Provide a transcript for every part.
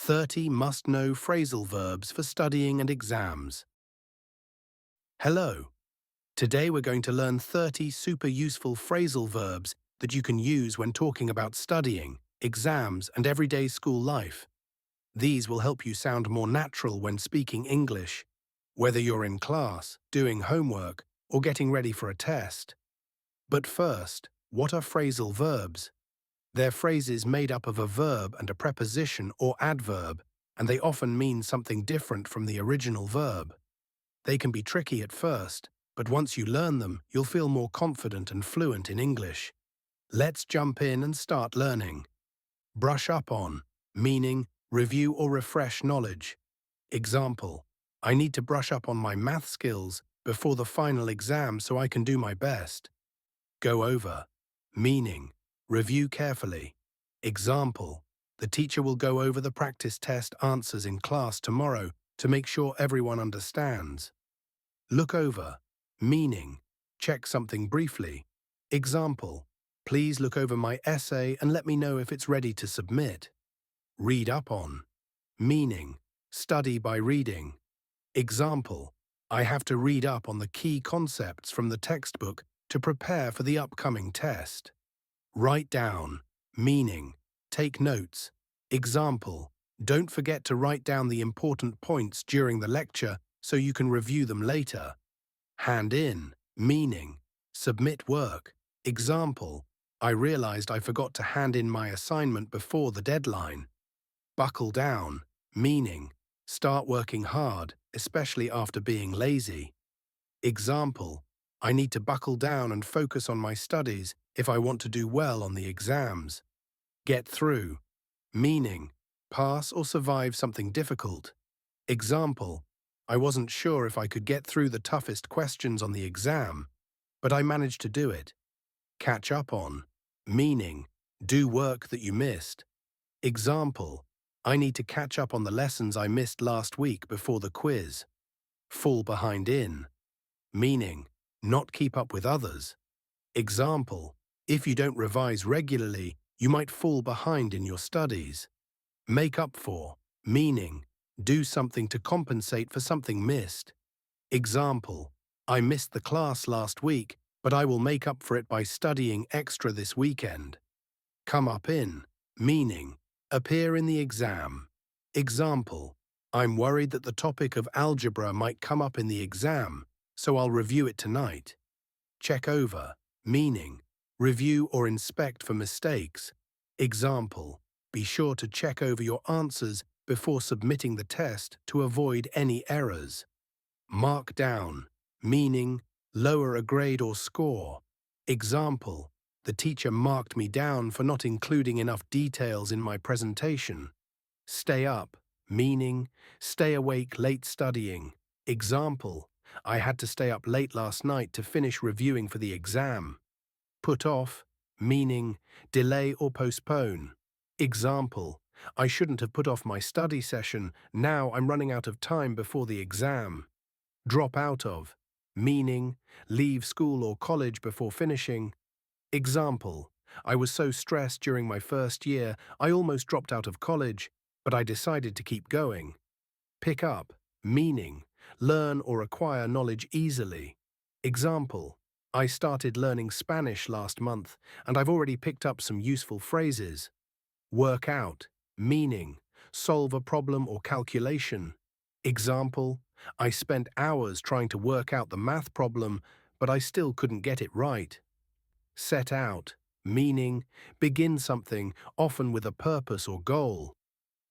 30 must-know phrasal verbs for studying and exams. Hello. Today we're going to learn 30 super useful phrasal verbs that you can use when talking about studying, exams, and everyday school life. These will help you sound more natural when speaking English, whether you're in class, doing homework, or getting ready for a test. But first, what are phrasal verbs? They're phrases made up of a verb and a preposition or adverb, and they often mean something different from the original verb. They can be tricky at first, but once you learn them, you'll feel more confident and fluent in English. Let's jump in and start learning. Brush up on, meaning review or refresh knowledge. Example, I need to brush up on my math skills before the final exam so I can do my best. Go over, meaning review carefully. Example, the teacher will go over the practice test answers in class tomorrow to make sure everyone understands. Look over, meaning check something briefly. Example, please look over my essay and let me know if it's ready to submit. Read up on, meaning study by reading. Example, I have to read up on the key concepts from the textbook to prepare for the upcoming test. Write down, meaning take notes. Example, don't forget to write down the important points during the lecture so you can review them later. Hand in, meaning submit work. Example, I realized I forgot to hand in my assignment before the deadline. Buckle down, meaning start working hard, especially after being lazy. Example, I need to buckle down and focus on my studies if I want to do well on the exams. Get through, meaning pass or survive something difficult. Example, I wasn't sure if I could get through the toughest questions on the exam, but I managed to do it. Catch up on, meaning do work that you missed. Example, I need to catch up on the lessons I missed last week before the quiz. Fall behind in, meaning not keep up with others. Example, if you don't revise regularly, you might fall behind in your studies. Make up for, meaning do something to compensate for something missed. Example, I missed the class last week, but I will make up for it by studying extra this weekend. Come up in, meaning appear in the exam. Example, I'm worried that the topic of algebra might come up in the exam, so I'll review it tonight. Check over, meaning review or inspect for mistakes. Example, be sure to check over your answers before submitting the test to avoid any errors. Mark down, meaning lower a grade or score. Example, the teacher marked me down for not including enough details in my presentation. Stay up, meaning stay awake late studying. Example, I had to stay up late last night to finish reviewing for the exam. Put off, meaning delay or postpone. Example, I shouldn't have put off my study session, now I'm running out of time before the exam. Drop out of, meaning leave school or college before finishing. Example, I was so stressed during my first year, I almost dropped out of college, but I decided to keep going. Pick up, meaning learn or acquire knowledge easily. Example, I started learning Spanish last month, and I've already picked up some useful phrases. Work out, meaning solve a problem or calculation. Example, I spent hours trying to work out the math problem, but I still couldn't get it right. Set out, meaning begin something, often with a purpose or goal.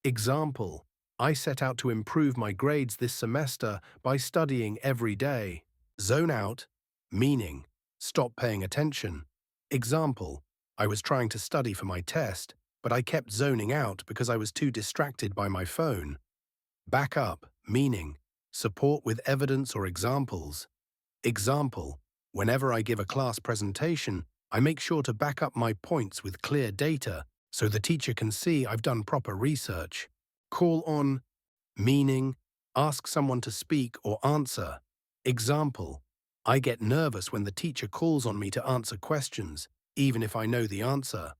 Example, I set out to improve my grades this semester by studying every day. Zone out, meaning stop paying attention. Example, I was trying to study for my test, but I kept zoning out because I was too distracted by my phone. Back up, meaning support with evidence or examples. Example, whenever I give a class presentation, I make sure to back up my points with clear data so the teacher can see I've done proper research. Call on, meaning ask someone to speak or answer. Example, I get nervous when the teacher calls on me to answer questions, even if I know the answer.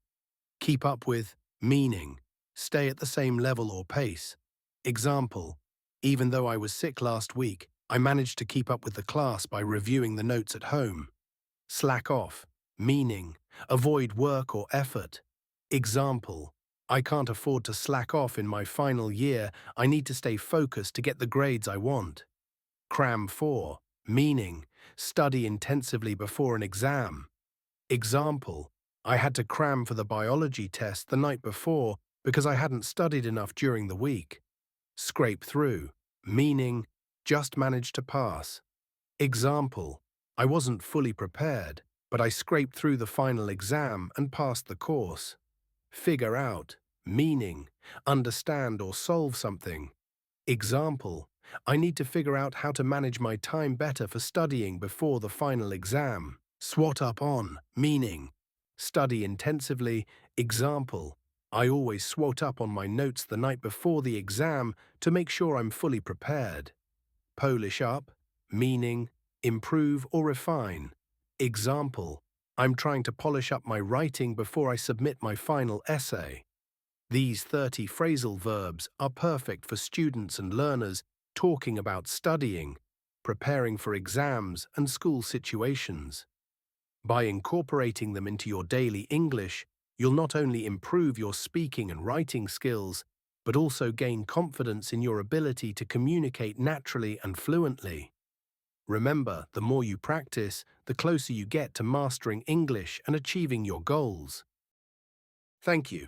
Keep up with, meaning Stay at the same level or pace. Example, even though I was sick last week, I managed to keep up with the class by reviewing the notes at home. Slack off, meaning, avoid work or effort. Example, I can't afford to slack off in my final year, I need to stay focused to get the grades I want. Cram for, meaning, study intensively before an exam. Example, I had to cram for the biology test the night before because I hadn't studied enough during the week. Scrape through, meaning, just managed to pass. Example, I wasn't fully prepared, but I scraped through the final exam and passed the course. Figure out, meaning, understand or solve something. Example, I need to figure out how to manage my time better for studying before the final exam. Swat up on, meaning, study intensively. Example, I always swat up on my notes the night before the exam to make sure I'm fully prepared. Polish up, meaning, improve or refine. Example, I'm trying to polish up my writing before I submit my final essay. These 30 phrasal verbs are perfect for students and learners talking about studying, preparing for exams and school situations. By incorporating them into your daily English, you'll not only improve your speaking and writing skills, but also gain confidence in your ability to communicate naturally and fluently. Remember, the more you practice, the closer you get to mastering English and achieving your goals. Thank you.